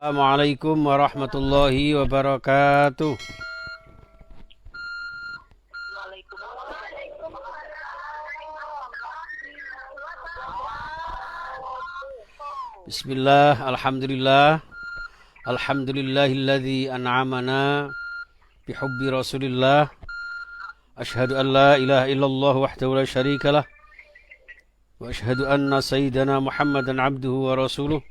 Assalamualaikum warahmatullahi wabarakatuh. Bismillah, alhamdulillah. Alhamdulillahilladzi an'amana bihubbi Rasulillah. Ashhadu an la ilaha illallah wahdahu la syarika lah. Wa ashhadu anna sayyidana Muhammadan abduhu wa rasuluh.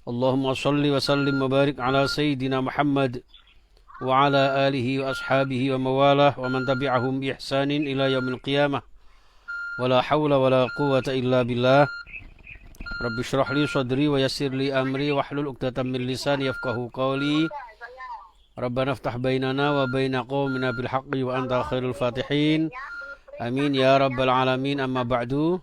Allahumma salli wa sallim wa barik ala sayyidina Muhammad wa ala alihi wa ashabihi wa mawalah wa man tabi'ahum bi ihsanin ila yaumil qiyamah. Wala hawla wala quwwata illa billah. Rabbi shrah li sadri wa yassir li amri wahlul 'uqdatam min lisani yafqahu qawli. Rabbana iftah bainana wa baina qaumina bil haqqi wa anta khairul fatihin. Amin ya rabbal alamin. Amma ba'du.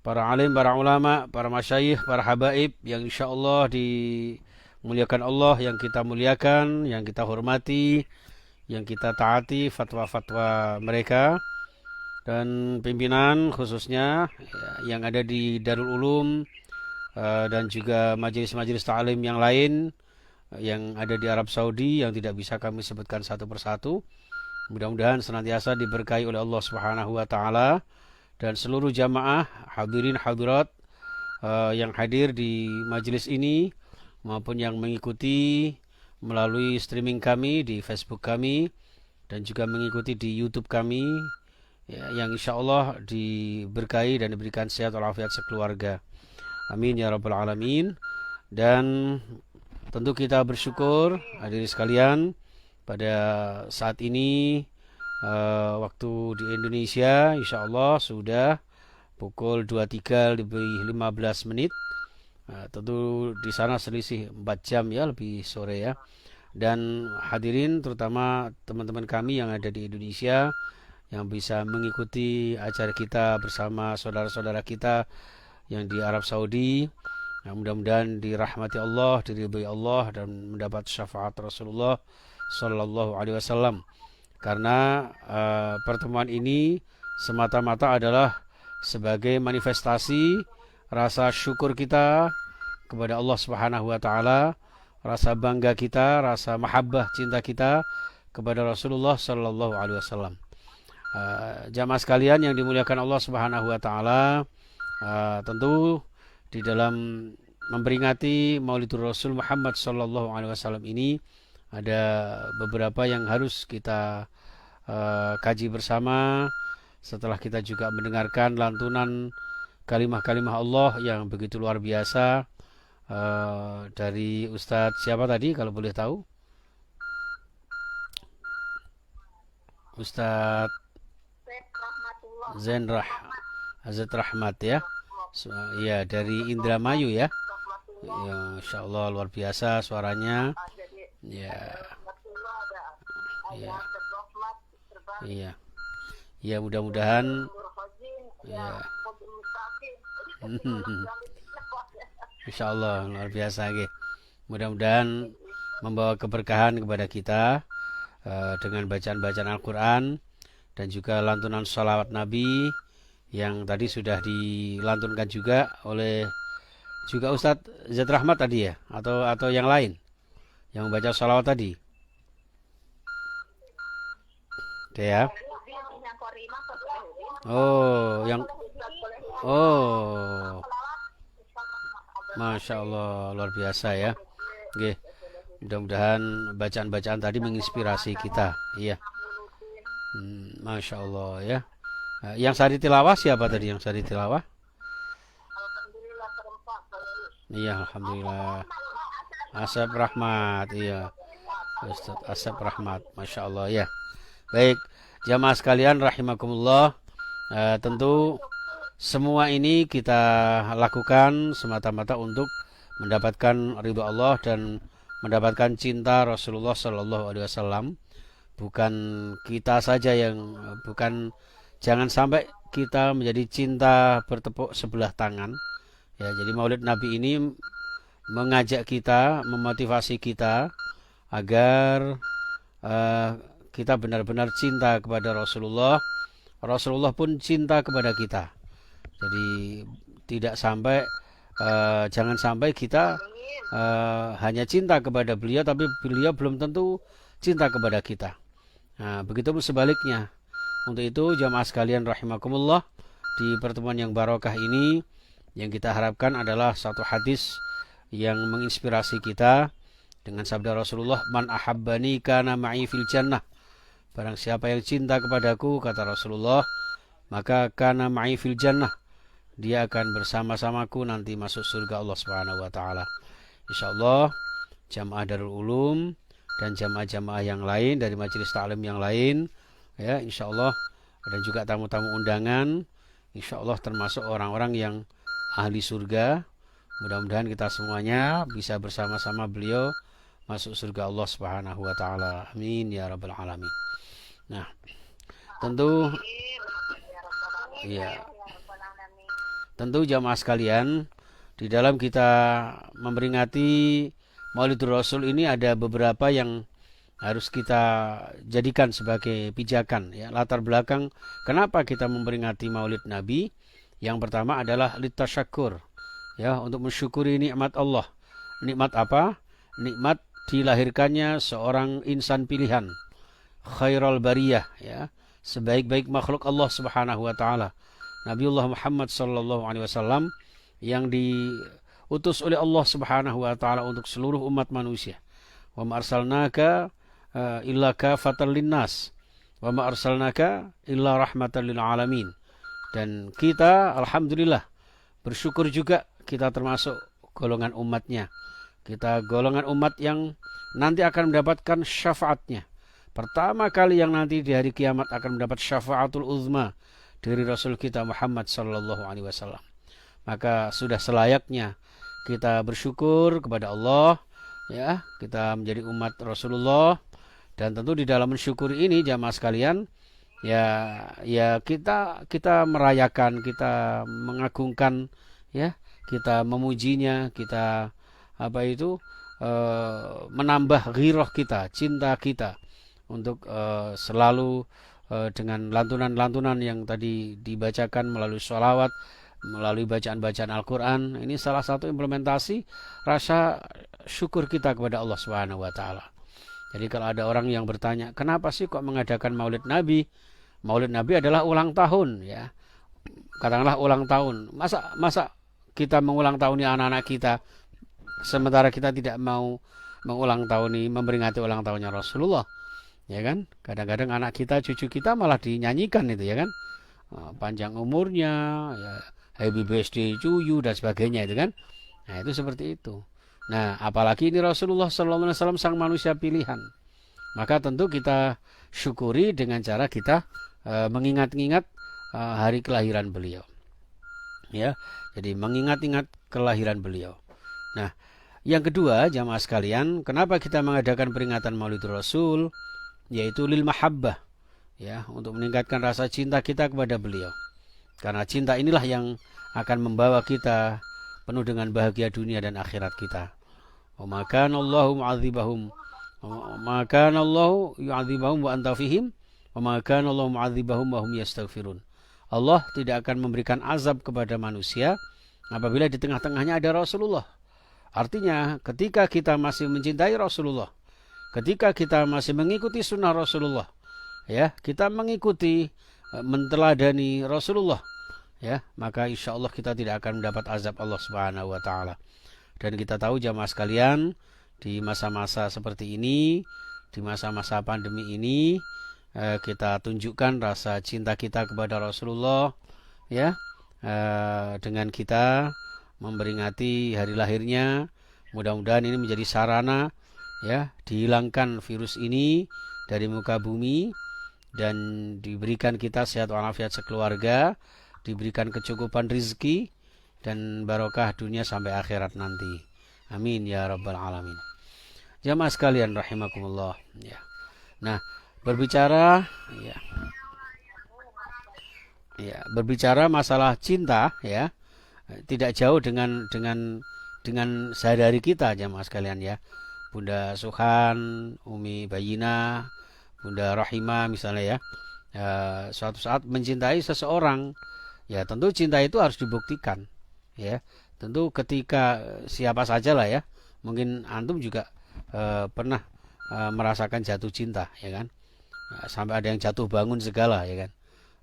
Para alim, para ulama, para masyayikh, para habaib yang insyaallah dimuliakan Allah, yang kita muliakan, yang kita hormati, yang kita taati fatwa-fatwa mereka, dan pimpinan khususnya yang ada di Darul Ulum dan juga majelis-majelis ta'lim yang lain yang ada di Arab Saudi yang tidak bisa kami sebutkan satu persatu. Mudah-mudahan senantiasa diberkahi oleh Allah Subhanahu wa taala dan seluruh jamaah hadirin hadirat yang hadir di majelis ini maupun yang mengikuti melalui streaming kami di Facebook kami dan juga mengikuti di YouTube kami ya, yang insyaallah diberkahi dan diberikan sehat walafiat sekeluarga. Amin ya rabbal alamin. Dan tentu kita bersyukur hadirin sekalian pada saat ini waktu di Indonesia insyaallah sudah pukul 23 lebih 15 menit. Tentu di sana selisih 4 jam ya, lebih sore ya. Dan hadirin terutama teman-teman kami yang ada di Indonesia yang bisa mengikuti acara kita bersama saudara-saudara kita yang di Arab Saudi. Mudah-mudahan dirahmati Allah, diridhoi Allah dan mendapat syafaat Rasulullah sallallahu alaihi wasallam. Karena pertemuan ini semata-mata adalah sebagai manifestasi rasa syukur kita kepada Allah Subhanahu wa taala, rasa bangga kita, rasa mahabbah cinta kita kepada Rasulullah sallallahu alaihi wasallam. Jamaah sekalian yang dimuliakan Allah Subhanahu wa taala, tentu di dalam memperingati Maulidur Rasul Muhammad sallallahu alaihi wasallam ini ada beberapa yang harus kita kaji bersama setelah kita juga mendengarkan lantunan kalimah-kalimah Allah yang begitu luar biasa dari Ustadz siapa tadi kalau boleh tahu? Ustadz Azad Rahmat ya. Ya dari Indramayu ya. Ya insyaallah luar biasa suaranya. Ya. Ya. Iya. Ya mudah-mudahan ya. Insyaallah luar biasa nggih. Mudah-mudahan membawa keberkahan kepada kita dengan bacaan-bacaan Al-Qur'an dan juga lantunan shalawat Nabi yang tadi sudah dilantunkan juga oleh juga Ustadz Zat Rahmat tadi ya atau yang lain yang membaca shalawat tadi. Ya. Oh, Masya Allah luar biasa ya. Oke, mudah-mudahan bacaan-bacaan tadi menginspirasi kita. Iya. Masya Allah ya. Yang sari tilawah siapa tadi yang sari tilawah? Iya, alhamdulillah. Asep Rahmat, iya. Ustaz Asep Rahmat, Masya Allah ya. Baik, jamaah sekalian rahimakumullah. Tentu semua ini kita lakukan semata-mata untuk mendapatkan ridho Allah dan mendapatkan cinta Rasulullah sallallahu alaihi wasallam. Bukan kita saja jangan sampai kita menjadi cinta bertepuk sebelah tangan. Ya, jadi Maulid Nabi ini mengajak kita, memotivasi kita agar kita benar-benar cinta kepada Rasulullah. Rasulullah pun cinta kepada kita. Jadi tidak sampai jangan sampai kita hanya cinta kepada beliau, tapi beliau belum tentu cinta kepada kita. Nah, begitu pun sebaliknya. Untuk itu jamaah sekalian rahimakumullah, di pertemuan yang barokah ini yang kita harapkan adalah satu hadis yang menginspirasi kita dengan sabda Rasulullah, man ahabbani kana ma'i fil jannah. Barang siapa yang cinta kepadaku, kata Rasulullah, maka kana ma'i fil jannah, dia akan bersama-samaku nanti masuk surga Allah Subhanahu wa taala. Insyaallah jamaah Darul Ulum dan jamaah-jamaah yang lain dari majelis taklim yang lain, ya insyaallah, dan juga tamu-tamu undangan, insyaallah termasuk orang-orang yang ahli surga. Mudah-mudahan kita semuanya bisa bersama-sama beliau masuk surga Allah Subhanahu wa taala. Amin ya rabbal alamin. Nah, tentu ya, tentu jamaah sekalian, di dalam kita memperingati Maulidur Rasul ini ada beberapa yang harus kita jadikan sebagai pijakan, ya, latar belakang kenapa kita memperingati Maulid Nabi. Yang pertama adalah litasyakur, ya, untuk mensyukuri nikmat Allah. Nikmat apa? Nikmat dilahirkannya seorang insan pilihan, khairul bariyah, ya, sebaik-baik makhluk Allah Subhanahu wa taala, Nabiullah Muhammad sallallahu alaihi wasallam, yang diutus oleh Allah Subhanahu wa taala untuk seluruh umat manusia. Wa ma arsalnaka illa kafatan linnas wa ma arsalnaka illa rahmatan lil alamin. Dan kita alhamdulillah bersyukur juga kita termasuk golongan umatnya. Kita golongan umat yang nanti akan mendapatkan syafaatnya. Pertama kali yang nanti di hari kiamat akan mendapat syafaatul uzma dari Rasul kita Muhammad sallallahu alaihi wasallam. Maka sudah selayaknya kita bersyukur kepada Allah, ya, kita menjadi umat Rasulullah. Dan tentu di dalam mensyukuri ini jamaah sekalian, ya kita merayakan, kita mengagungkan, ya, kita memujinya, kita menambah ghirah kita, cinta kita untuk selalu dengan lantunan-lantunan yang tadi dibacakan melalui sholawat, melalui bacaan-bacaan Al-Quran. Ini salah satu implementasi rasa syukur kita kepada Allah Subhanahu wa taala. Jadi kalau ada orang yang bertanya, kenapa sih kok mengadakan Maulid Nabi? Maulid Nabi adalah ulang tahun, ya. Katakanlah ulang tahun. Masa kita mengulang tahun anak-anak kita sementara kita tidak mau mengulang tahun, memperingati ulang tahunnya Rasulullah, ya kan? Kadang-kadang anak kita, cucu kita malah dinyanyikan itu, ya kan? Panjang umurnya, ya, happy birthday to you dan sebagainya itu kan. Nah, itu seperti itu. Nah, apalagi ini Rasulullah sallallahu alaihi wasallam sang manusia pilihan. Maka tentu kita syukuri dengan cara kita mengingat-ingat hari kelahiran beliau. Ya, jadi mengingat-ingat kelahiran beliau. Nah, yang kedua jamaah sekalian, kenapa kita mengadakan peringatan Maulidur Rasul? Yaitu lil mahabbah, ya, untuk meningkatkan rasa cinta kita kepada beliau. Karena cinta inilah yang akan membawa kita penuh dengan bahagia dunia dan akhirat kita. Wa ma kana Allahu mu'adzibahum wa ma kana Allahu yu'adzibahum wa anta fihim wa ma kana Allahu mu'adzibahum wa hum yastaghfirun. Allah tidak akan memberikan azab kepada manusia apabila di tengah-tengahnya ada Rasulullah. Artinya ketika kita masih mencintai Rasulullah, ketika kita masih mengikuti sunnah Rasulullah, ya, kita mengikuti, menteladani Rasulullah, ya, maka insya Allah kita tidak akan mendapat azab Allah Subhanahu wa taala. Dan kita tahu jamaah sekalian, di masa-masa seperti ini, di masa-masa pandemi ini, kita tunjukkan rasa cinta kita kepada Rasulullah, ya, dengan kita memperingati hari lahirnya. Mudah-mudahan ini menjadi sarana, ya, dihilangkan virus ini dari muka bumi dan diberikan kita sehat walafiat sekeluarga, diberikan kecukupan rizki dan barokah dunia sampai akhirat nanti. Amin ya rabbal alamin. Jamaah sekalian rahimakumullah, ya. Nah, berbicara masalah cinta, ya, tidak jauh dengan sehari-hari kita jamaah sekalian, ya. Bunda Suhan, Umi Bayina, Bunda Rahimah misalnya, ya, suatu saat mencintai seseorang, ya, tentu cinta itu harus dibuktikan, ya. Tentu ketika siapa saja lah, ya, Mungkin antum juga pernah merasakan jatuh cinta, ya kan? Sampai ada yang jatuh bangun segala, ya kan?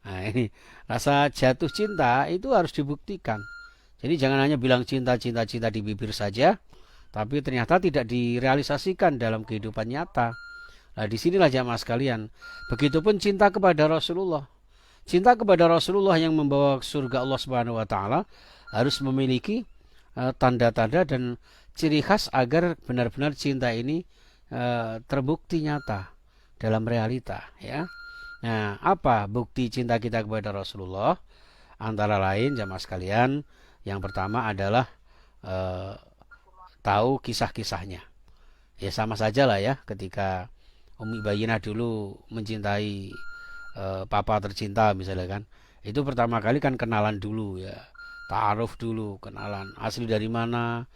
Nah, ini rasa jatuh cinta itu harus dibuktikan. Jadi jangan hanya bilang cinta, cinta, cinta di bibir saja, tapi ternyata tidak direalisasikan dalam kehidupan nyata. Nah, disinilah jamaah sekalian. Begitupun cinta kepada Rasulullah. Cinta kepada Rasulullah yang membawa surga Allah Subhanahu wa taala harus memiliki tanda-tanda dan ciri khas agar benar-benar cinta ini terbukti nyata dalam realita, ya. Nah, apa bukti cinta kita kepada Rasulullah? Antara lain jamaah sekalian, yang pertama adalah tahu kisah-kisahnya. Ya sama saja lah ya, ketika Umi Bayyinah dulu mencintai papa tercinta misalnya kan. Itu pertama kali kan kenalan dulu ya. Ta'aruf dulu, kenalan asli dari mana,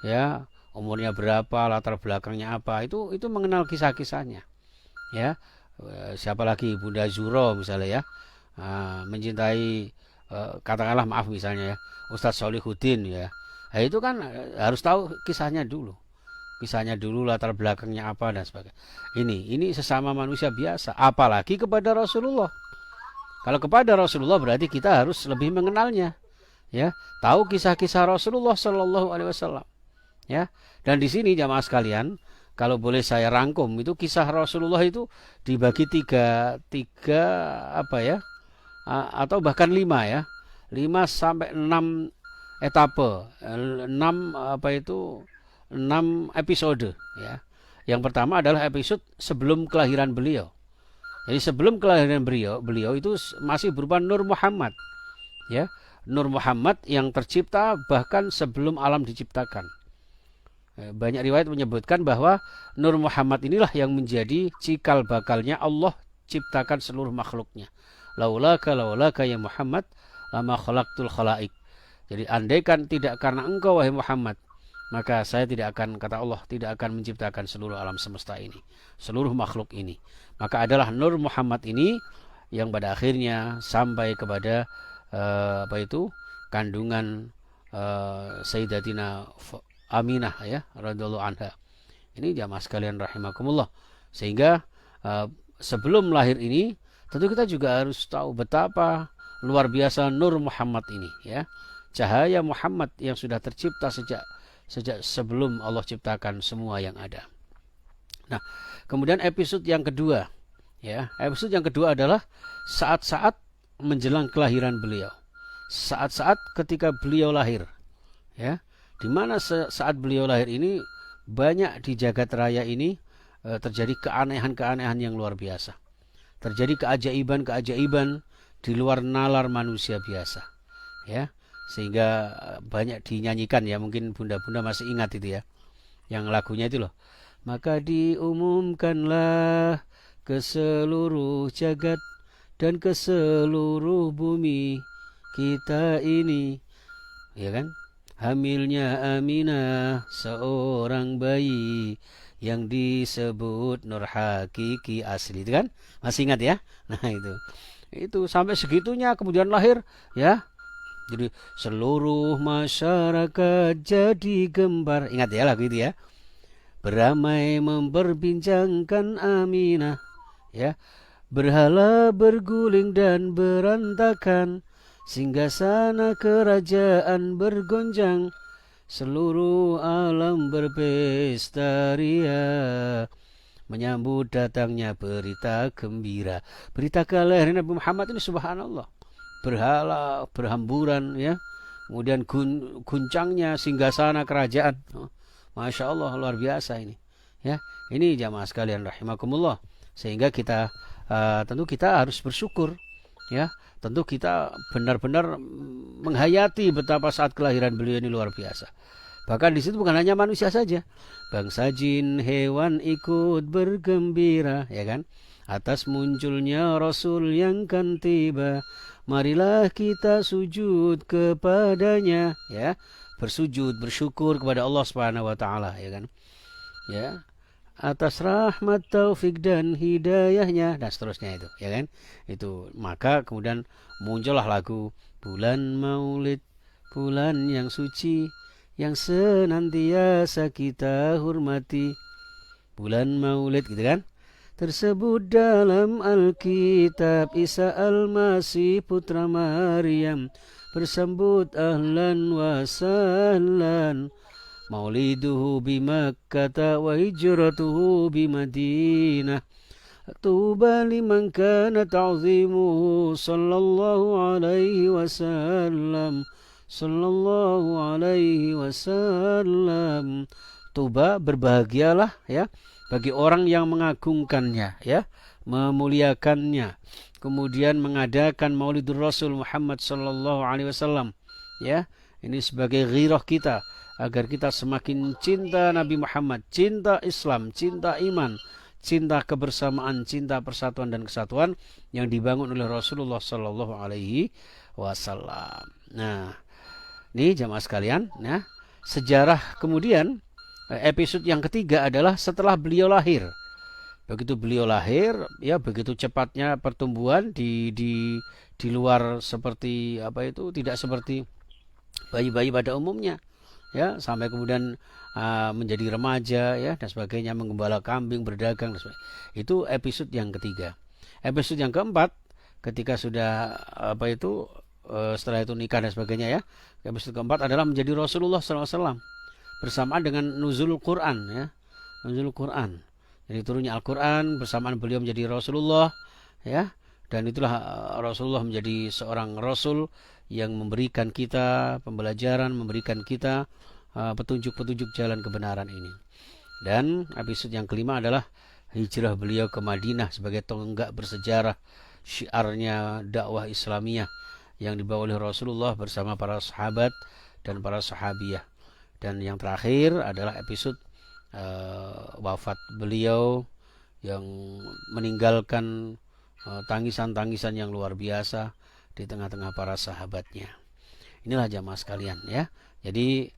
ya, umurnya berapa, latar belakangnya apa. Itu mengenal kisah-kisahnya. Ya. Siapa lagi, Bunda Zuro misalnya ya. Mencintai katakanlah maaf misalnya ya, Ustadz Solihuddin ya. Nah, itu kan harus tahu kisahnya dulu. Kisahnya dulu, latar belakangnya apa dan sebagainya. Ini sesama manusia biasa, apalagi kepada Rasulullah. Kalau kepada Rasulullah berarti kita harus lebih mengenalnya, ya, tahu kisah-kisah Rasulullah Shallallahu Alaihi Wasallam, ya. Dan di sini jamaah sekalian, kalau boleh saya rangkum, itu kisah Rasulullah itu dibagi tiga apa ya, atau bahkan 5 ya, 5 sampai 6 etape, 6 apa itu 6 episode ya. Yang pertama adalah episode sebelum kelahiran beliau. Jadi sebelum kelahiran beliau itu masih berupa Nur Muhammad, ya. Nur Muhammad yang tercipta bahkan sebelum alam diciptakan. Banyak riwayat menyebutkan bahwa Nur Muhammad inilah yang menjadi cikal bakalnya Allah ciptakan seluruh makhluknya. Laulaka ya Muhammad lama khalaqtul khalaik. Jadi andaikan tidak karena engkau wahai Muhammad, maka saya tidak akan, kata Allah, tidak akan menciptakan seluruh alam semesta ini, seluruh makhluk ini. Maka adalah Nur Muhammad ini yang pada akhirnya sampai kepada kandungan Sayyidatina Aminah ya radhiyallahu anha. Ini jamaah sekalian rahimakumullah. Sehingga sebelum lahir ini tentu kita juga harus tahu betapa luar biasa Nur Muhammad ini ya. Cahaya Muhammad yang sudah tercipta sejak sebelum Allah ciptakan semua yang ada. Nah, kemudian episode yang kedua, ya, episode yang kedua adalah saat-saat menjelang kelahiran beliau, saat-saat ketika beliau lahir, ya, di mana saat beliau lahir ini banyak di jagat raya ini terjadi keanehan-keanehan yang luar biasa, terjadi keajaiban-keajaiban di luar nalar manusia biasa, ya, sehingga banyak dinyanyikan ya, mungkin bunda-bunda masih ingat itu ya, yang lagunya itu loh. Maka diumumkanlah ke seluruh jagat dan ke seluruh bumi kita ini, ya kan? Hamilnya Aminah seorang bayi yang disebut Nur Hakiki asli, itu kan? Masih ingat ya? Nah itu sampai segitunya kemudian lahir ya. Jadi seluruh masyarakat jadi gembar. Ingat ya lagu itu ya. Beramai memperbincangkan Aminah, ya. Berhala berguling dan berantakan, singgasana kerajaan bergonjang, seluruh alam berpesta ria, menyambut datangnya berita gembira. Berita kelahiran Nabi Muhammad ini subhanallah. Berhala berhamburan ya. Kemudian guncangnya singgasana kerajaan. Masya Allah, luar biasa ini. Ya, ini jamaah sekalian rahimakumullah. Sehingga kita tentu kita harus bersyukur. Ya, tentu kita benar-benar menghayati betapa saat kelahiran beliau ini luar biasa. Bahkan di situ bukan hanya manusia saja, bangsa jin, hewan ikut bergembira, ya kan? Atas munculnya Rasul yang kan tiba, marilah kita sujud kepadanya, ya. Bersujud, bersyukur kepada Allah Subhanahu wa taala, ya kan? Ya. Atas rahmat, taufik dan hidayahnya dan seterusnya itu, ya kan? Itu maka kemudian muncullah lagu bulan Maulid, bulan yang suci, yang senantiasa kita hormati. Bulan Maulid gitu kan. Tersebut dalam Alkitab, Isa Al-Masih putra Maryam bersambut ahlan wa sahlan. Mauliduhu bi Makkah wa hijratuhu bi Madinah. Tuba liman kana ta'zimuhu sallallahu alaihi wasallam. Sallallahu alaihi wasallam. Tuba, berbahagialah ya bagi orang yang mengagungkannya ya, memuliakannya, kemudian mengadakan Maulidur Rasul Muhammad sallallahu alaihi wasallam ya. Ini sebagai ghirah kita agar kita semakin cinta Nabi Muhammad, cinta Islam, cinta iman, cinta kebersamaan, cinta persatuan dan kesatuan yang dibangun oleh Rasulullah sallallahu alaihi wasallam. Nah, ini jamaah sekalian ya, sejarah kemudian. Episode yang ketiga adalah setelah beliau lahir. Begitu beliau lahir, ya begitu cepatnya pertumbuhan di luar seperti apa itu, tidak seperti bayi-bayi pada umumnya, ya sampai kemudian menjadi remaja, ya dan sebagainya, menggembala kambing, berdagang dan sebagainya. Itu episode yang ketiga. Episode yang keempat, ketika sudah apa itu setelah itu nikah dan sebagainya ya. Episode keempat adalah menjadi Rasulullah SAW. Bersamaan dengan nuzul Quran ya, nuzul Quran. Jadi turunnya Al-Quran bersamaan beliau menjadi Rasulullah ya, dan itulah Rasulullah menjadi seorang Rasul yang memberikan kita pembelajaran, memberikan kita petunjuk-petunjuk jalan kebenaran ini. Dan episode yang kelima adalah hijrah beliau ke Madinah sebagai tonggak bersejarah syiarnya dakwah Islamiyah yang dibawa oleh Rasulullah bersama para sahabat dan para sahabiyah. Dan yang terakhir adalah episode wafat beliau yang meninggalkan tangisan-tangisan yang luar biasa di tengah-tengah para sahabatnya. Inilah jamaah sekalian ya. Jadi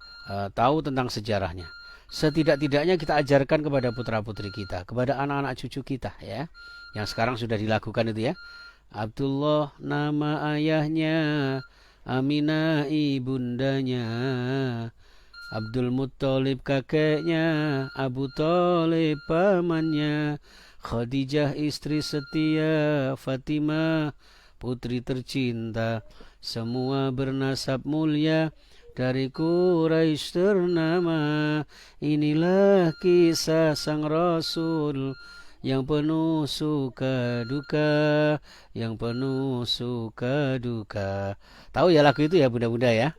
tahu tentang sejarahnya. Setidak-tidaknya kita ajarkan kepada putra-putri kita, kepada anak-anak cucu kita ya. Yang sekarang sudah dilakukan itu ya. Abdullah nama ayahnya, Aminah ibundanya, Abdul Muttalib kakeknya, Abu Thalib pamannya, Khadijah istri setia, Fatimah putri tercinta, semua bernasab mulia dari Quraisy ternama. Inilah kisah sang Rasul yang penuh suka duka, yang penuh suka duka. Tahu ya lagu itu ya bunda-bunda ya?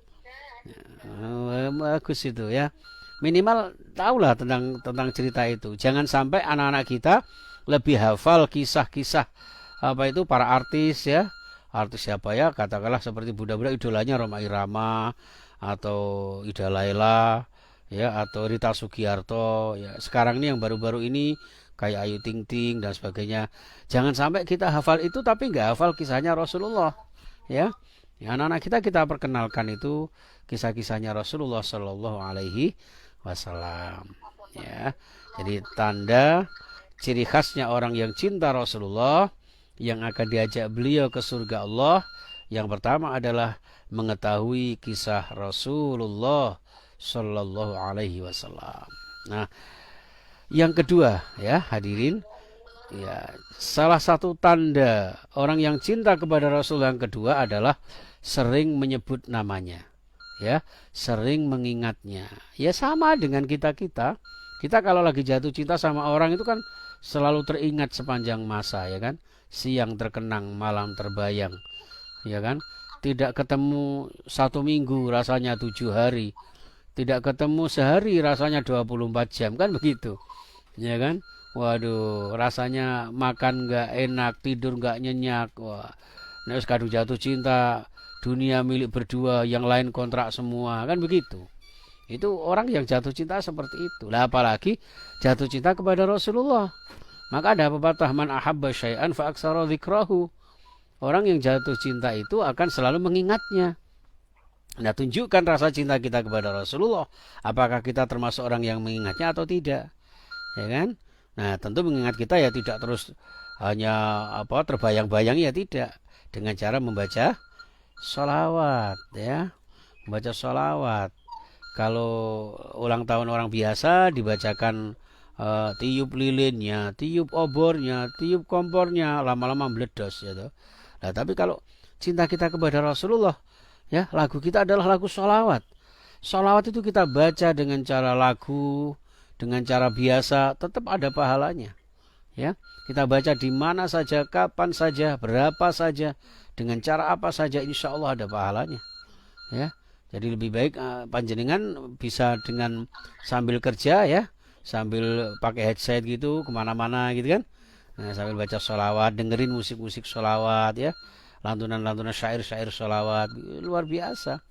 Bagus itu ya, minimal tahulah tentang cerita itu. Jangan sampai anak-anak kita lebih hafal kisah-kisah apa itu para artis ya, artis siapa ya, katakanlah seperti bunda-bunda idolanya Rhoma Irama atau Ida Laila ya, atau Rita Sugiarto ya. Sekarang ini yang baru-baru ini kayak Ayu Ting Ting dan sebagainya. Jangan sampai kita hafal itu tapi nggak hafal kisahnya Rasulullah ya. Ya, anak-anak kita perkenalkan itu kisah-kisahnya Rasulullah Shallallahu Alaihi Wasallam. Ya, jadi tanda ciri khasnya orang yang cinta Rasulullah, yang akan diajak beliau ke surga Allah, yang pertama adalah mengetahui kisah Rasulullah Shallallahu Alaihi Wasallam. Nah, yang kedua ya hadirin. Ya, salah satu tanda orang yang cinta kepada Rasul yang kedua adalah sering menyebut namanya, ya, sering mengingatnya. Ya sama dengan kita kalau lagi jatuh cinta sama orang itu kan selalu teringat sepanjang masa, ya kan? Siang terkenang, malam terbayang, ya kan? Tidak ketemu 1 minggu rasanya 7 hari, tidak ketemu sehari rasanya 24 jam, kan begitu, ya kan? Waduh, rasanya makan nggak enak, tidur nggak nyenyak. Wah, nek kadung jatuh cinta, dunia milik berdua, yang lain kontrak semua, kan begitu. Itu orang yang jatuh cinta seperti itu. Lah apalagi jatuh cinta kepada Rasulullah. Maka ada pepatah, man ahabba syai'an fa aktsara dzikrahu. Orang yang jatuh cinta itu akan selalu mengingatnya. Nah, tunjukkan rasa cinta kita kepada Rasulullah. Apakah kita termasuk orang yang mengingatnya atau tidak? Ya kan? Nah, tentu mengingat kita ya tidak terus hanya terbayang-bayang, ya tidak, dengan cara membaca sholawat ya, membaca sholawat. Kalau ulang tahun orang biasa dibacakan tiup lilinnya, tiup obornya, tiup kompornya, lama-lama meledos ya toh. Nah, tapi kalau cinta kita kepada Rasulullah, ya lagu kita adalah lagu sholawat. Sholawat itu kita baca dengan cara lagu, dengan cara biasa, tetap ada pahalanya. Ya, kita baca di mana saja, kapan saja, berapa saja, dengan cara apa saja, insya Allah ada pahalanya. Ya, jadi lebih baik panjenengan bisa dengan sambil kerja ya, sambil pakai headset gitu kemana-mana gitu kan. Nah, sambil baca sholawat, dengerin musik-musik sholawat ya, lantunan-lantunan syair-syair sholawat, luar biasa.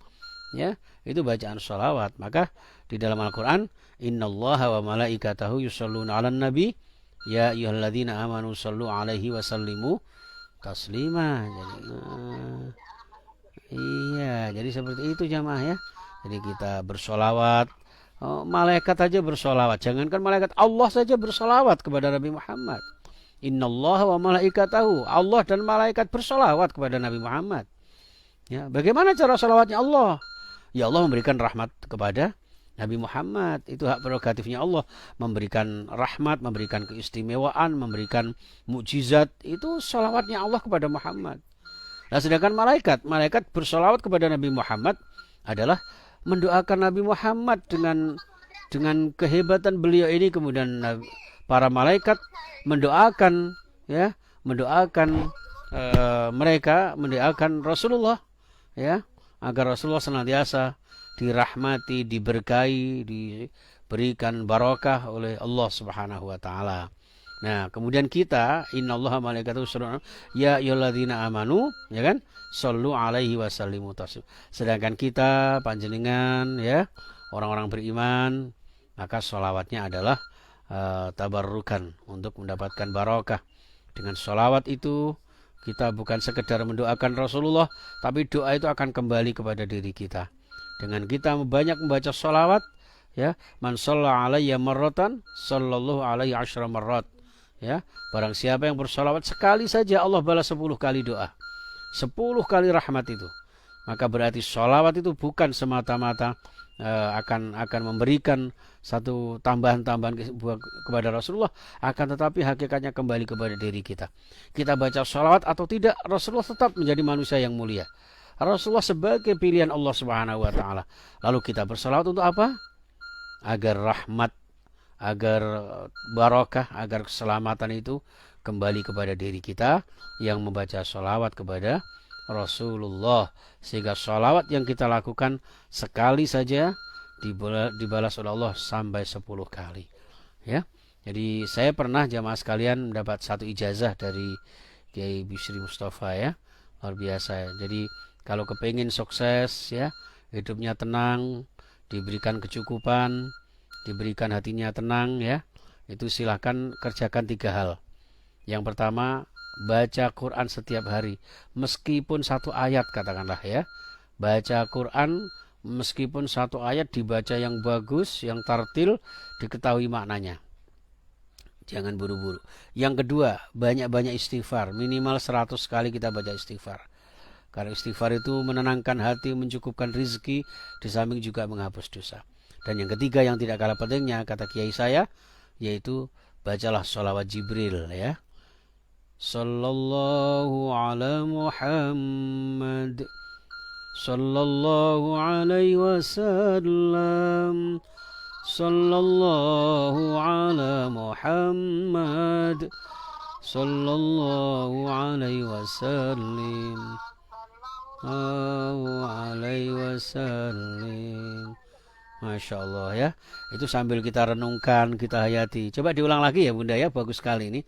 Ya, itu bacaan sholawat. Maka di dalam Al-Quran, innallaha wa malaikatahu yusholluna ala nabi ya ayyuhalladzina amanu shollu alaihi wasallimu taslima. Jadi, iya, jadi seperti itu jamaah ya. Jadi kita bersolawat, malaikat aja bersolawat. Jangankan malaikat, Allah saja bersolawat kepada Nabi Muhammad. Innallaha wa malaikatahu, Allah dan malaikat bersolawat kepada Nabi Muhammad. Ya, bagaimana cara solawatnya Allah? Ya Allah memberikan rahmat kepada Nabi Muhammad. Itu hak prerogatifnya Allah, memberikan rahmat, memberikan keistimewaan, memberikan mukjizat. Itu solawatnya Allah kepada Muhammad. Nah, sedangkan malaikat bersolawat kepada Nabi Muhammad adalah mendoakan Nabi Muhammad dengan kehebatan beliau ini. Kemudian para malaikat mendoakan ya, mendoakan mereka, mendoakan Rasulullah ya, agar Rasulullah senantiasa dirahmati, diberkahi, diberikan barakah oleh Allah Subhanahu wa taala. Nah, kemudian kita innallaha malaikatahu yusholluna ya ayyuhalladzina amanu, ya kan? Shallu alaihi wasallimu taslima. Sedangkan kita panjenengan ya, orang-orang beriman, maka sholawatnya adalah tabarrukan, untuk mendapatkan barakah. Dengan sholawat itu kita bukan sekedar mendoakan Rasulullah, tapi doa itu akan kembali kepada diri kita. Dengan kita banyak membaca sholawat ya, man shalla alayya marratan sallallahu alaihi asyra marrat. Ya, barang siapa yang bersolawat sekali saja, Allah balas 10 kali doa, 10 kali rahmat itu. Maka berarti solawat itu bukan semata-mata akan memberikan satu tambahan-tambahan kepada Rasulullah, akan tetapi hakikatnya kembali kepada diri kita. Kita baca solawat atau tidak, Rasulullah tetap menjadi manusia yang mulia. Rasulullah sebagai pilihan Allah Subhanahu wa taala. Lalu kita bersolawat untuk apa? Agar rahmat, agar barakah, agar keselamatan itu kembali kepada diri kita yang membaca sholawat kepada Rasulullah, sehingga sholawat yang kita lakukan sekali saja dibalas oleh Allah sampai 10 kali ya. Jadi saya pernah jamaah sekalian mendapat satu ijazah dari Kiai Bisri Mustafa ya, luar biasa ya. Jadi kalau kepingin sukses ya, hidupnya tenang, diberikan kecukupan, diberikan hatinya tenang ya, itu silahkan kerjakan 3 hal. Yang pertama, baca Quran setiap hari, meskipun 1 ayat katakanlah ya. Baca Quran meskipun 1 ayat dibaca yang bagus, yang tartil, diketahui maknanya. Jangan buru-buru. Yang kedua, banyak-banyak istighfar, minimal 100 kali kita baca istighfar. Karena istighfar itu menenangkan hati, mencukupkan rizki, di samping juga menghapus dosa. Dan yang ketiga yang tidak kalah pentingnya, kata kiai saya, yaitu bacalah sholawat Jibril ya. Sallallahu ala Muhammad, sallallahu alaihi wasallam, sallallahu ala Muhammad, sallallahu alaihi wasallam, sallallahu alaihi wasallam. Masya Allah ya. Itu sambil kita renungkan, kita hayati. Coba diulang lagi ya Bunda ya, bagus sekali ini.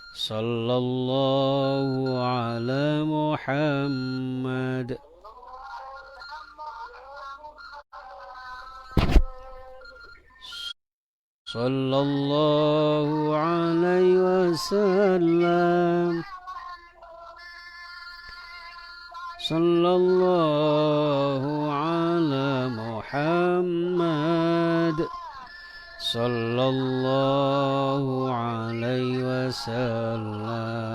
Sallallahu ala Muhammad, sallallahu alaihi wasallam, sallallahu ala Muhammad, sallallahu alaihi wasallam.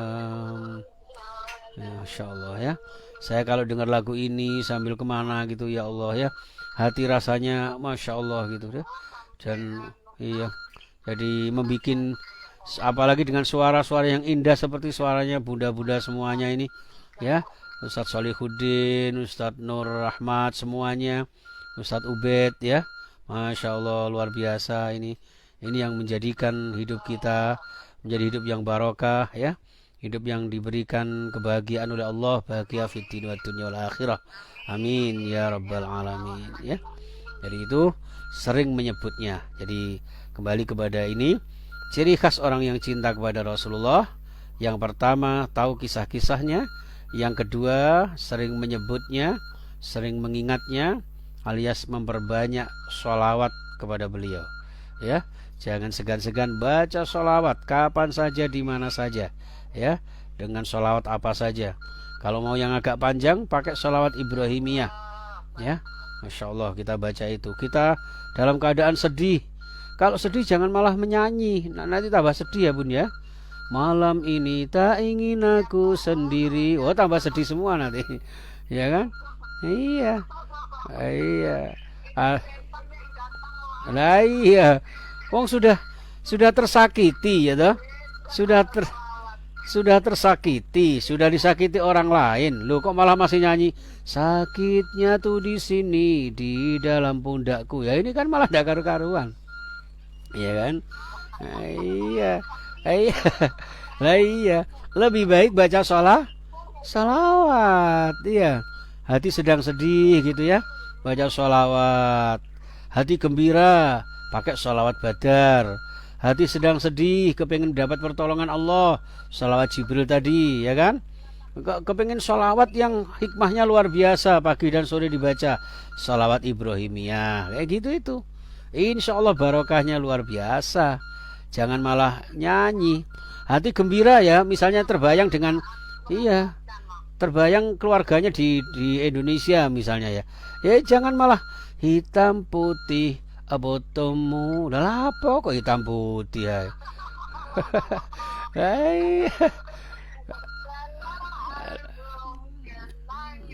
Masya Allah ya. Saya kalau dengar lagu ini sambil kemana gitu ya Allah ya, hati rasanya masya Allah gitu deh. Dan iya, jadi membikin apalagi dengan suara-suara yang indah seperti suaranya bunda-bunda semuanya ini ya, Ustadz Solihuddin, Ustadz Nur Rahmat semuanya, Ustadz Ubed ya, masya Allah luar biasa ini yang menjadikan hidup kita menjadi hidup yang barokah ya, hidup yang diberikan kebahagiaan oleh Allah, bahagia fid dunya wal akhirah, amin ya rabbal alamin ya. Jadi itu sering menyebutnya. Jadi kembali kepada ini, ciri khas orang yang cinta kepada Rasulullah. Yang pertama, tahu kisah-kisahnya. Yang kedua, sering menyebutnya, sering mengingatnya, alias memperbanyak sholawat kepada beliau. Ya, jangan segan-segan baca sholawat kapan saja, di mana saja. Ya, dengan sholawat apa saja. Kalau mau yang agak panjang, pakai sholawat Ibrahimiyah. Ya, masya Allah kita baca itu. Kita dalam keadaan sedih. Kalau sedih jangan malah menyanyi. Nanti tambah sedih ya bun ya. Malam ini tak ingin aku sendiri. Oh tambah sedih semua nanti. Ya kan? Iya. Iya. Nah iya. Wong sudah tersakiti ya toh. Sudah tersakiti, sudah disakiti orang lain. Loh kok malah masih nyanyi? Sakitnya tuh di sini, di dalam pundakku. Ya ini kan malah tidak karu-karuan. Iya kan? Nah, iya. Iya. Lah iya. Lebih baik baca salawat. Iya. Hati sedang sedih gitu ya, baca salawat. Hati gembira, pakai salawat badar. Hati sedang sedih, kepengen dapat pertolongan Allah, salawat Jibril tadi, ya kan? Kepengen salawat yang hikmahnya luar biasa, pagi dan sore dibaca, salawat Ibrahimiyah, kayak gitu itu. Insya Allah barokahnya luar biasa. Jangan malah nyanyi. Hati gembira ya, misalnya terbayang dengan, iya, terbayang keluarganya di Indonesia misalnya ya. Ya jangan malah hitam putih abotomu, udah apa kok hitam putih ya.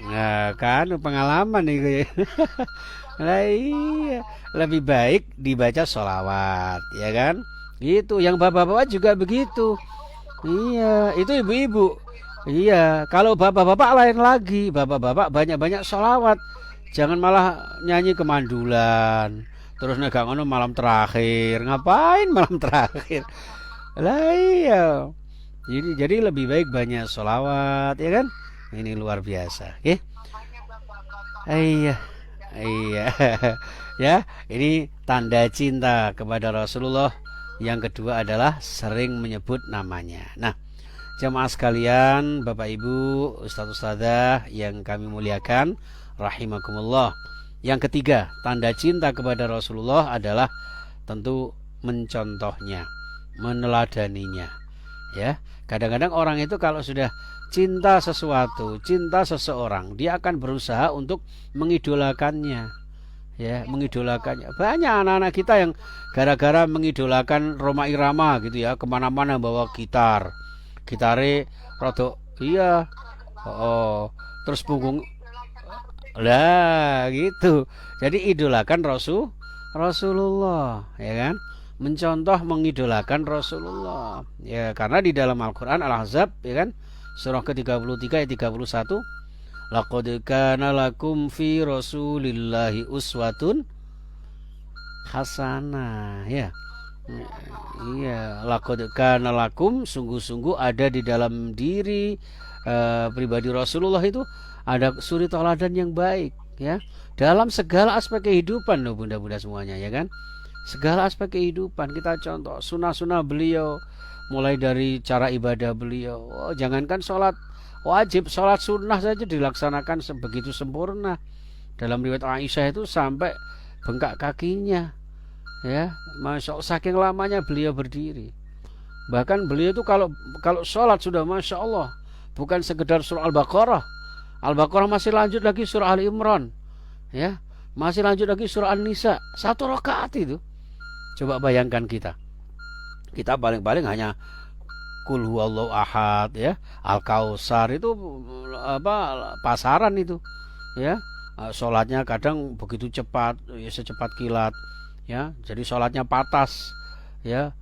Nah kan pengalaman nih. Nah, iya. Lebih baik dibaca sholawat ya kan. Gitu. Yang bapak-bapak juga begitu. Iya, itu ibu-ibu. Iya, kalau bapak-bapak lain lagi. Bapak-bapak banyak-banyak sholawat. Jangan malah nyanyi kemandulan. Terus negak ngono malam terakhir. Ngapain malam terakhir? Lah iya. Jadi lebih baik banyak sholawat ya kan? Ini luar biasa, ya. Iya. Iya. Ya, ini tanda cinta kepada Rasulullah. Yang kedua adalah sering menyebut namanya. Nah, jemaah sekalian, Bapak Ibu, Ustadz Ustadzah yang kami muliakan, rahimakumullah. Yang ketiga, tanda cinta kepada Rasulullah adalah tentu mencontohnya, meneladaninya. Ya, kadang-kadang orang itu kalau sudah cinta sesuatu, cinta seseorang, dia akan berusaha untuk mengidolakannya. Ya, mengidolakannya. Banyak anak-anak kita yang gara-gara mengidolakan Rhoma Irama gitu ya, kemana-mana bawa gitare rodok, iya, oh, terus punggung. Lah gitu. Jadi idolakan Rasulullah, ya kan? Mencontoh mengidolakan Rasulullah. Ya, karena di dalam Al-Qur'an Al-Ahzab, ya kan? Surah ke-33 ayat 31, laqad kana lakum fi Rasulillahi uswatun hasanah, ya. Iya, laqad kana lakum, sungguh-sungguh ada di dalam diri pribadi Rasulullah itu ada suri teladan yang baik ya, dalam segala aspek kehidupan loh bunda-bunda semuanya ya kan. Segala aspek kehidupan kita contoh sunah-sunah beliau, mulai dari cara ibadah beliau. Oh, jangankan sholat wajib, sholat sunnah saja dilaksanakan sebegitu sempurna. Dalam riwayat Aisyah itu sampai bengkak kakinya ya, masya Allah, saking lamanya beliau berdiri. Bahkan beliau itu kalau sholat sudah masya Allah, bukan sekedar surah Al-Baqarah masih lanjut lagi surah Ali Imran, ya, masih lanjut lagi surah An-Nisa, satu rakaat itu. Coba bayangkan kita paling-paling hanya Qul huwallahu ahad ya, Al-Kausar itu apa pasaran itu, ya, sholatnya kadang begitu cepat, ya secepat kilat, ya. Jadi sholatnya patas, ya,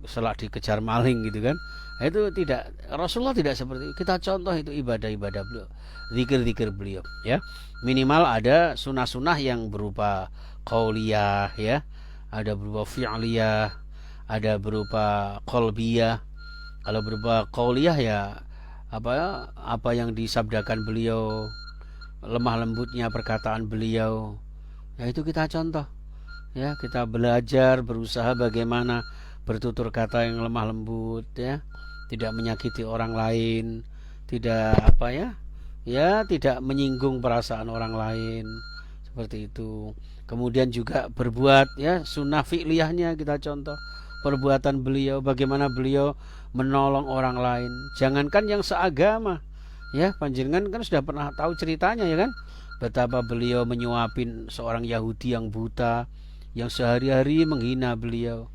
selak dikejar maling gitu kan. Nah, itu tidak, Rasulullah tidak seperti itu. Kita contoh itu ibadah-ibadah beliau, zikir-zikir beliau, ya. Minimal ada sunnah-sunnah yang berupa qauliyah, ya, ada berupa fi'liyah, ada berupa qalbiyah. Kalau berupa qauliyah ya apa yang disabdakan beliau, lemah lembutnya perkataan beliau, ya itu kita contoh, ya, kita belajar berusaha bagaimana bertutur kata yang lemah lembut, ya, tidak menyakiti orang lain, tidak tidak menyinggung perasaan orang lain, seperti itu. Kemudian juga berbuat, ya, sunnah fi'liyahnya kita contoh perbuatan beliau, bagaimana beliau menolong orang lain. Jangankan yang seagama, ya, panjenengan kan sudah pernah tahu ceritanya, ya kan, betapa beliau menyuapin seorang Yahudi yang buta, yang sehari-hari menghina beliau,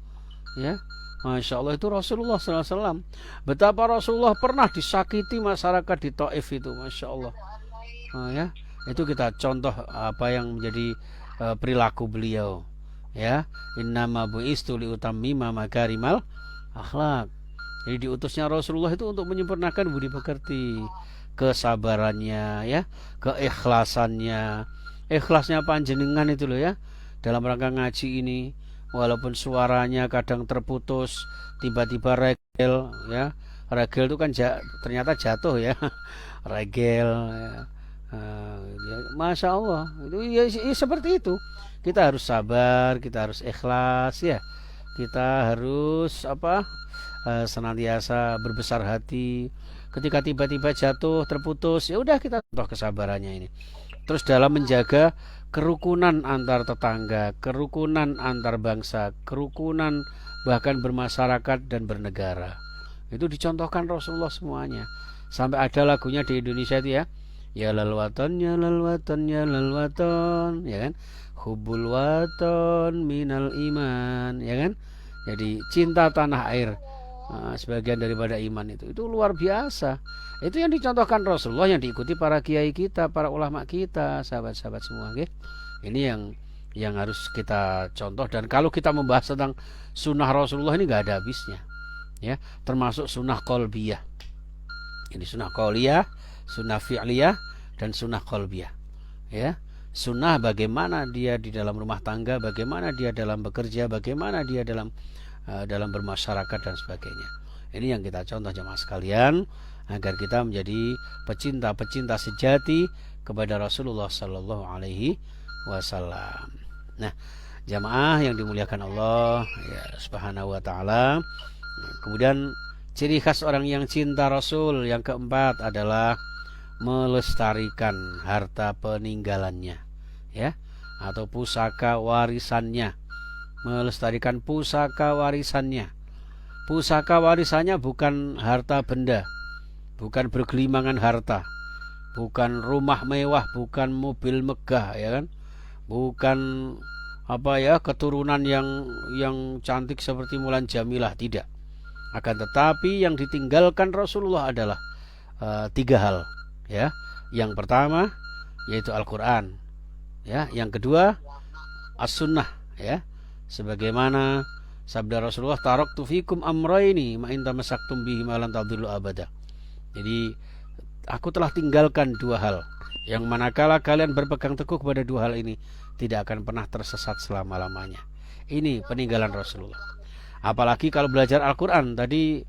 ya. Masya Allah, itu Rasulullah SAW. Betapa Rasulullah pernah disakiti masyarakat di Taif itu, Masya Allah. Ya, itu kita contoh apa yang menjadi perilaku beliau, ya. Innama bu'istu liutammima makarimal akhlak. Jadi diutusnya Rasulullah itu untuk menyempurnakan budi pekerti, kesabarannya, ya, keikhlasannya. Ikhlasnya panjenengan itu loh, ya, dalam rangka ngaji ini, walaupun suaranya kadang terputus, tiba-tiba regel, ya. Regel itu kan ternyata jatuh, ya. Regel, ya. Ya, Masya Allah, itu ya, seperti itu. Kita harus sabar, kita harus ikhlas, ya. Kita harus senantiasa berbesar hati. Ketika tiba-tiba jatuh, terputus, ya udah, kita contoh kesabarannya ini. Terus dalam menjaga kerukunan antar tetangga, kerukunan antar bangsa, kerukunan bahkan bermasyarakat dan bernegara, itu dicontohkan Rasulullah semuanya. Sampai ada lagunya di Indonesia itu, ya, ya lal waton, ya lal waton, ya lal waton, ya kan, hubbul waton minal iman, ya kan. Jadi cinta tanah air, sebagian daripada iman. Itu luar biasa. Itu yang dicontohkan Rasulullah, yang diikuti para kiai kita, para ulama kita, sahabat-sahabat semua, okay? Ini yang harus kita contoh. Dan kalau kita membahas tentang sunnah Rasulullah ini nggak ada habisnya, ya, termasuk sunnah qalbiyah. Ini sunnah qauliyah, sunnah fi'liyah, dan sunnah qalbiyah, ya. Sunnah bagaimana dia di dalam rumah tangga, bagaimana dia dalam bekerja, bagaimana dia dalam bermasyarakat dan sebagainya. Ini yang kita contoh jemaah sekalian, agar kita menjadi pecinta-pecinta sejati kepada Rasulullah Sallallahu Alaihi Wasallam. Nah, jamaah yang dimuliakan Allah, ya, Subhanahu Wa Taala. Kemudian ciri khas orang yang cinta Rasul yang keempat adalah melestarikan harta peninggalannya, ya, atau pusaka warisannya. Melestarikan pusaka warisannya. Pusaka warisannya bukan harta benda, bukan bergelimangan harta, bukan rumah mewah, bukan mobil megah, ya kan, bukan keturunan yang cantik seperti Mulan Jamilah, tidak. Akan tetapi yang ditinggalkan Rasulullah adalah 3 hal, ya. Yang pertama yaitu Al-Quran, ya. Yang kedua As-Sunnah, ya. Sebagaimana sabda Rasulullah, taraktu fikum amraini ma in tamassaktum bihi ma lan tadillu abada. Jadi aku telah tinggalkan 2 hal, yang manakala kalian berpegang teguh kepada 2 hal ini, tidak akan pernah tersesat selama-lamanya. Ini peninggalan Rasulullah. Apalagi kalau belajar Al-Quran. Tadi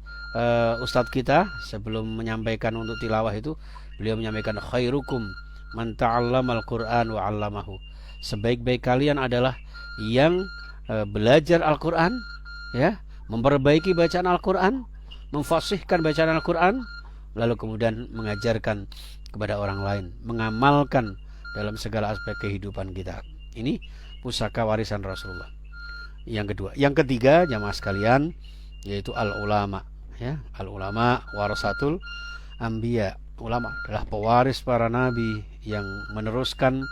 Ustadz kita sebelum menyampaikan untuk tilawah itu, beliau menyampaikan khairukum man ta'allamal Qur'an wa 'allamahu. Sebaik-baik kalian adalah yang belajar Al-Quran, ya, memperbaiki bacaan Al-Quran, memfasihkan bacaan Al-Quran, lalu kemudian mengajarkan kepada orang lain, mengamalkan dalam segala aspek kehidupan kita. Ini pusaka warisan Rasulullah. Yang kedua, yang ketiga jamaah sekalian, yaitu al-ulama, ya. Al-ulama warasatul anbiya. Ulama adalah pewaris para nabi yang meneruskan,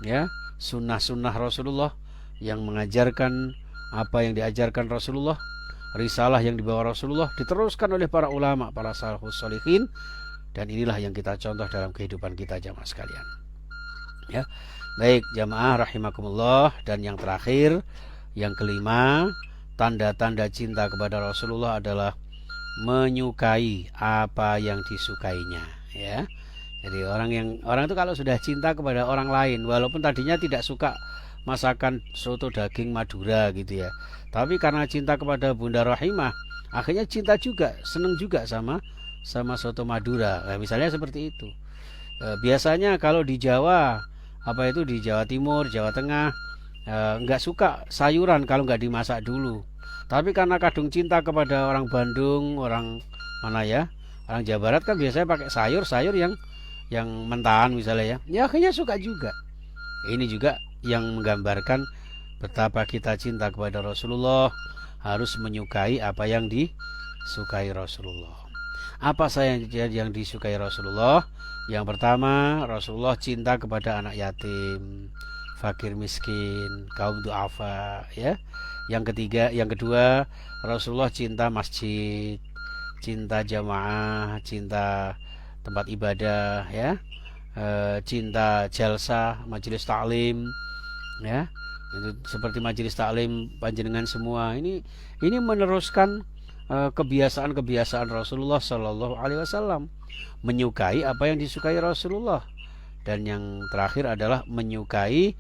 ya, sunnah-sunnah Rasulullah, yang mengajarkan apa yang diajarkan Rasulullah, risalah yang dibawa Rasulullah diteruskan oleh para ulama, para salafus sholihin. Dan inilah yang kita contoh dalam kehidupan kita jamaah sekalian. Ya. Baik jamaah rahimakumullah, dan yang terakhir, yang kelima, tanda-tanda cinta kepada Rasulullah adalah menyukai apa yang disukainya, ya. Jadi orang itu kalau sudah cinta kepada orang lain, walaupun tadinya tidak suka masakan soto daging Madura gitu ya, tapi karena cinta kepada Bunda Rahimah, akhirnya cinta juga, seneng juga sama soto Madura. Nah, misalnya seperti itu. Biasanya kalau di Jawa, apa itu di Jawa Timur, Jawa Tengah, nggak suka sayuran kalau nggak dimasak dulu. Tapi karena kadung cinta kepada orang Bandung, orang mana ya, orang Jawa Barat kan biasanya pakai sayur-sayur yang mentahan misalnya ya, ya akhirnya suka juga. Ini juga yang menggambarkan betapa kita cinta kepada Rasulullah, harus menyukai apa yang disukai Rasulullah. Apa yang disukai Rasulullah? Yang pertama, Rasulullah cinta kepada anak yatim, fakir miskin, kaum duafa, ya. Yang kedua, Rasulullah cinta masjid, cinta jamaah, cinta tempat ibadah, ya. Cinta jalsa, majelis taklim, ya. Itu seperti majelis taklim panjenengan semua. Ini meneruskan kebiasaan-kebiasaan Rasulullah Shallallahu Alaihi Wasallam, menyukai apa yang disukai Rasulullah. Dan yang terakhir adalah menyukai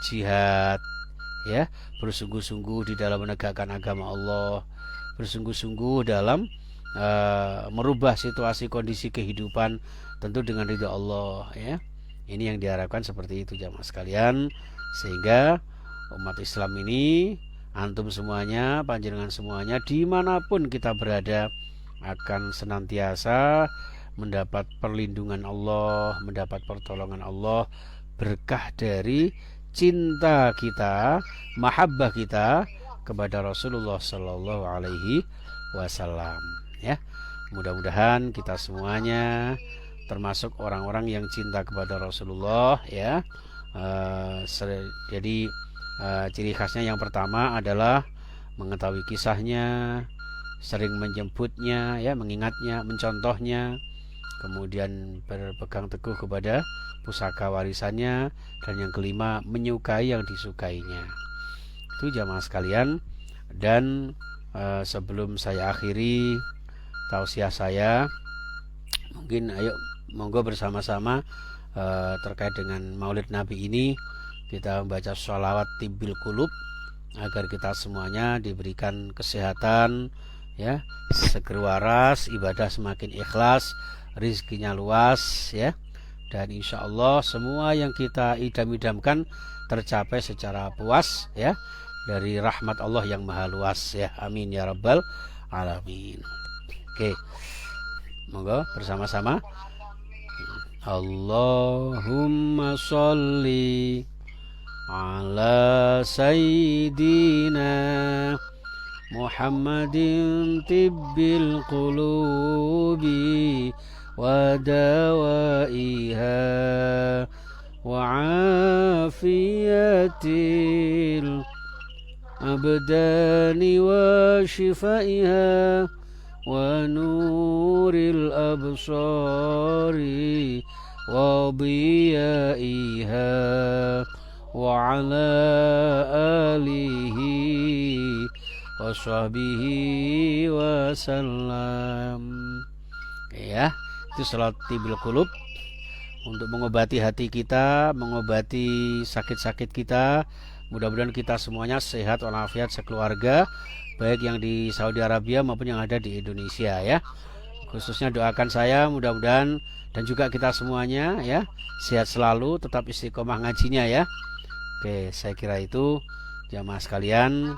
jihad, ya, bersungguh-sungguh di dalam menegakkan agama Allah, bersungguh-sungguh dalam merubah situasi kondisi kehidupan, tentu dengan ridha Allah, ya. Ini yang diharapkan seperti itu jamaah sekalian, sehingga umat Islam ini, antum semuanya, panjenengan semuanya, dimanapun kita berada, akan senantiasa mendapat perlindungan Allah, mendapat pertolongan Allah, berkah dari cinta kita, mahabbah kita kepada Rasulullah Sallallahu Alaihi Wasallam, ya. Mudah-mudahan kita semuanya termasuk orang-orang yang cinta kepada Rasulullah, ya. Jadi ciri khasnya yang pertama adalah mengetahui kisahnya, sering menjemputnya, ya, mengingatnya, mencontohnya, kemudian berpegang teguh kepada pusaka warisannya, dan yang kelima menyukai yang disukainya. Itu jamaah sekalian. Dan sebelum saya akhiri tausiah saya, mungkin ayo monggo bersama-sama terkait dengan Maulid Nabi ini kita membaca sholawat tibbil qulub, agar kita semuanya diberikan kesehatan, ya, seger waras, ibadah semakin ikhlas, rizkinya luas, ya, dan insya Allah semua yang kita idam-idamkan tercapai secara puas, ya, dari rahmat Allah yang maha luas, ya. Amin ya rabbal alamin. Oke, monggo bersama-sama. Allahumma sholli ala sayyidina Muhammadin tibbil qulubi wa dawaiha wa afiyatil abdani wa shifaiha wa nuril absari wa diyaiha wa ala alihi wa sahbihi wa sallam. Ya, itu salat tibbil qulub untuk mengobati hati kita, mengobati sakit-sakit kita. Mudah-mudahan kita semuanya sehat walafiat sekeluarga, baik yang di Saudi Arabia maupun yang ada di Indonesia, ya. Khususnya doakan saya mudah-mudahan, dan juga kita semuanya, ya, sehat selalu, tetap istiqomah ngajinya, ya. Oke, saya kira itu jamaah sekalian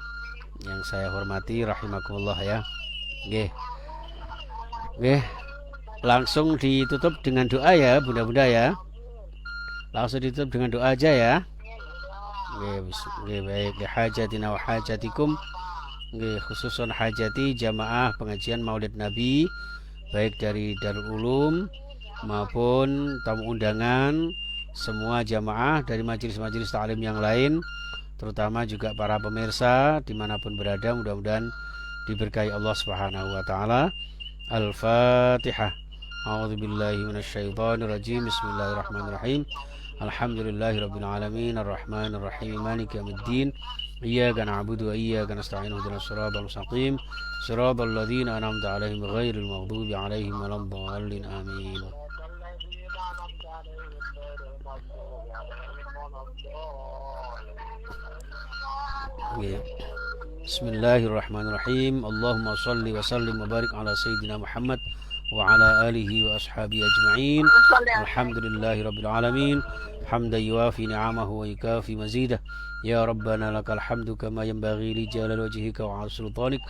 yang saya hormati rahimakumullah, ya. Oke. Langsung ditutup dengan doa, ya bunda-bunda, ya. Langsung ditutup dengan doa aja, ya. Oke, baik, hajatina wa hajatikum. Khususun hajati jamaah pengajian Maulid Nabi, baik dari Darul Ulum maupun tamu undangan, semua jamaah dari majelis-majelis ta'lim yang lain, terutama juga para pemirsa dimanapun berada, mudah-mudahan diberkahi Allah Subhanahu wa Ta'ala. Al-Fatihah. A'udzubillahi minasyaitonirrajim. Bismillahirrahmanirrahim. Alhamdulillahi rabbil alamin arrahmanir rahim maliki yaumiddin. Iyyaka na'budu wa iyyaka nasta'in ihdinas siratal mustaqim siratal ladzina an'amta 'alaihim ghairil maghdubi 'alaihim waladdallin amin. Bismillahirrahmanirrahim. Allahumma salli wa sallim wa barik ala sayyidina Muhammad wa ala alihi wa ashabihi ajma'in. Alhamdulillahi rabbil alamin. Hamdan yuwafi ni'amahu wa yukafi mazidah. Ya Rabbana lakal hamdu kama yanbaghi li jalali wajhika wa 'ala sultanik.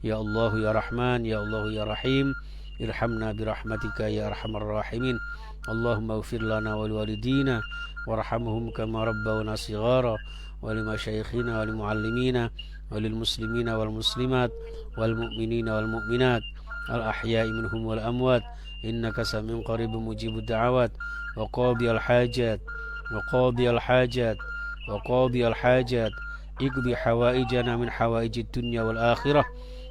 Ya Allah ya Rahman, ya Allah ya Rahim. Irhamna birahmatika ya arhamar rahimin. Allahumma ighfir lana wa liwalidina warhamhum kama rabbawna shighara wa limashayikhina wa limuallimina wa lilmuslimina wal muslimat wal mu'minina wal mu'minat al ahya'i minhum wal amwat innaka sami'un qaribun mujibud da'awat wa qadiyal hajat وقاضي الحاجات اقضي حوائجنا من حوائج الدنيا والآخرة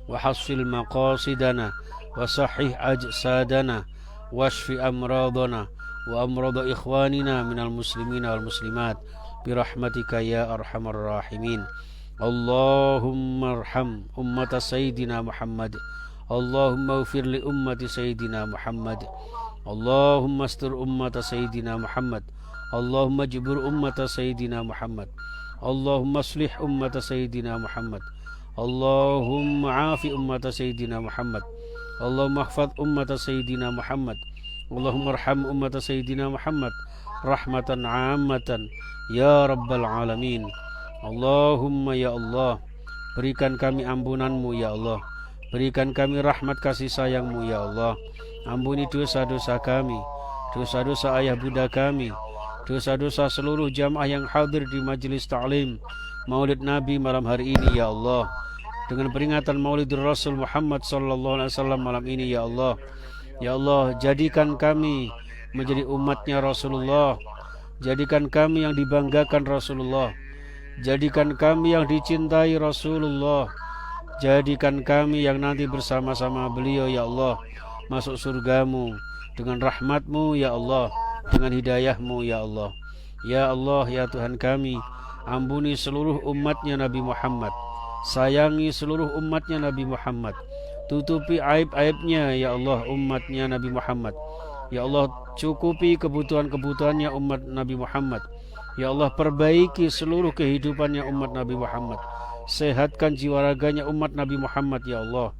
وحصل مقاصدنا وصحح أجسادنا واشف أمراضنا وأمراض إخواننا من المسلمين والمسلمات برحمتك يا أرحم الراحمين. اللهم ارحم أمة سيدنا محمد. اللهم اغفر لأمة سيدنا محمد. اللهم استر أمة سيدنا محمد. اللهم اجبر أمة سيدنا محمد. اللهم اصلح أمة سيدنا محمد. اللهم عاف أمة سيدنا محمد. اللهم احفظ أمة سيدنا محمد. اللهم ارحم أمة سيدنا محمد رحمة عامة ya rabbal alamin. Allahumma ya Allah, berikan kami ampunanmu ya Allah, berikan kami rahmat kasih sayangmu ya Allah. Ampuni dosa-dosa kami, dosa-dosa ayah bunda kami, dosa-dosa seluruh jamaah yang hadir di majelis ta'lim Maulid Nabi malam hari ini ya Allah. Dengan peringatan Maulid Rasul Muhammad sallallahu alaihi wasallam malam ini ya Allah. Ya Allah, jadikan kami menjadi umatnya Rasulullah. Jadikan kami yang dibanggakan Rasulullah. Jadikan kami yang dicintai Rasulullah. Jadikan kami yang nanti bersama-sama beliau ya Allah masuk surgamu dengan rahmatmu ya Allah, dengan hidayahmu ya Allah. Ya Allah ya Tuhan kami, ampuni seluruh umatnya Nabi Muhammad, sayangi seluruh umatnya Nabi Muhammad, tutupi aib-aibnya ya Allah umatnya Nabi Muhammad. Ya Allah, cukupi kebutuhan-kebutuhannya umat Nabi Muhammad. Ya Allah, perbaiki seluruh kehidupannya umat Nabi Muhammad. Sehatkan jiwa raganya umat Nabi Muhammad ya Allah.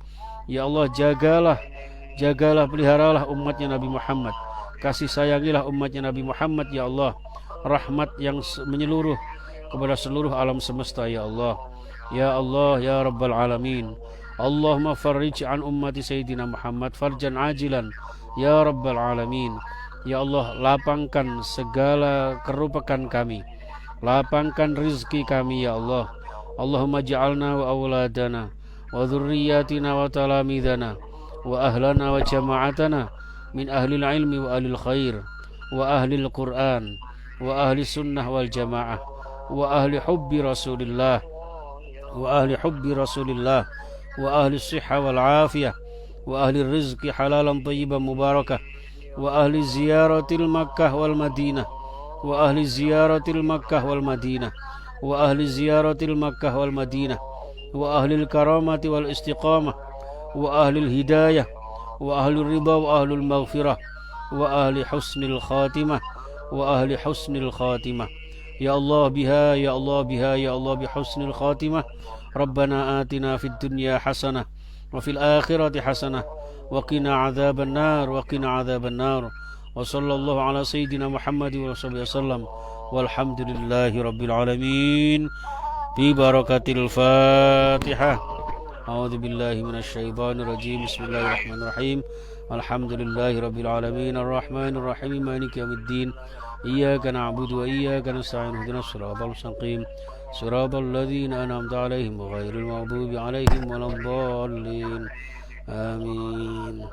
Ya Allah, jagalah, peliharalah umatnya Nabi Muhammad. Kasih sayangilah umatnya Nabi Muhammad ya Allah. Rahmat yang menyeluruh kepada seluruh alam semesta ya Allah. Ya Allah, ya Rabbal Alamin. Allahumma farrij an ummati Sayyidina Muhammad farjan ajilan ya Rabbal Alamin. Ya Allah, lapangkan segala kerupakan kami, lapangkan rizki kami ya Allah. Allahumma ja'alna wa awladana wa dhurriyyatina wa talamidana wa ahlana wa jama'atana min ahlil ilmi wa ahlil khair wa ahlil Qur'an wa ahli sunnah wal jamaah wa ahli hubbi Rasulillah wa ahli hubbi Rasulillah wa ahli sihha wal afiyah wa ahli rizqi halalan tayyiban mubarakah wa ahli ziyaratil Makkah wal Madinah wa ahli ziyaratil Makkah wal Madinah wa ahli ziyaratil Makkah wal Madinah wa ahli karamati wal istiqamah wa ahli hidayah wa ahli ridha wa ahli maghfirah wa ahli husnil khatimah wa ahli husnil khatimah. Ya Allah biha ya Allah biha ya Allah bi husnil khatimah. Rabbana atina fid dunya hasanah wa fil akhirati hasanah wa qina adzaban nar wa qina adzaban nar. Wa sallallahu ala sayyidina Muhammad wa sallam walhamdulillahi rabbil alamin bi barakatil Fatihah. A'udzu billahi minasy syaithanir rajim. Bismillahirrahmanirrahim. Alhamdulillahi rabbil alamin arrahmanir rahim maliki yaumiddin. Iyyaka na'budu wa iyyaka nasta'in ihdinas siratal mustaqim siratal ladzina an'amta 'alaihim ghairil maghdubi 'alaihim waladdallin. Amin.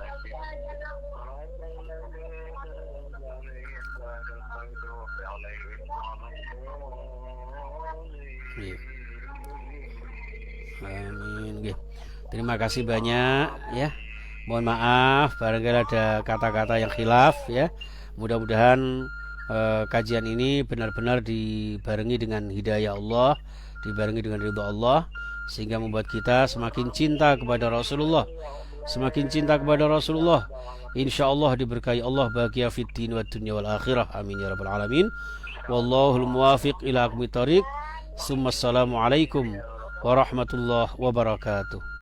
Amin. Terima kasih banyak ya. Mohon maaf barangkali ada kata-kata yang khilaf ya. Mudah-mudahan kajian ini benar-benar dibarengi dengan hidayah Allah, dibarengi dengan ridha Allah, sehingga membuat kita semakin cinta kepada Rasulullah, semakin cinta kepada Rasulullah. Insya Allah diberkahi Allah bahagia fid din wa dunya wal akhirah. Amin ya rabbal alamin. Wallahul muwafiq ila aqwamit thoriq. Assalamualaikum warahmatullahi wabarakatuh.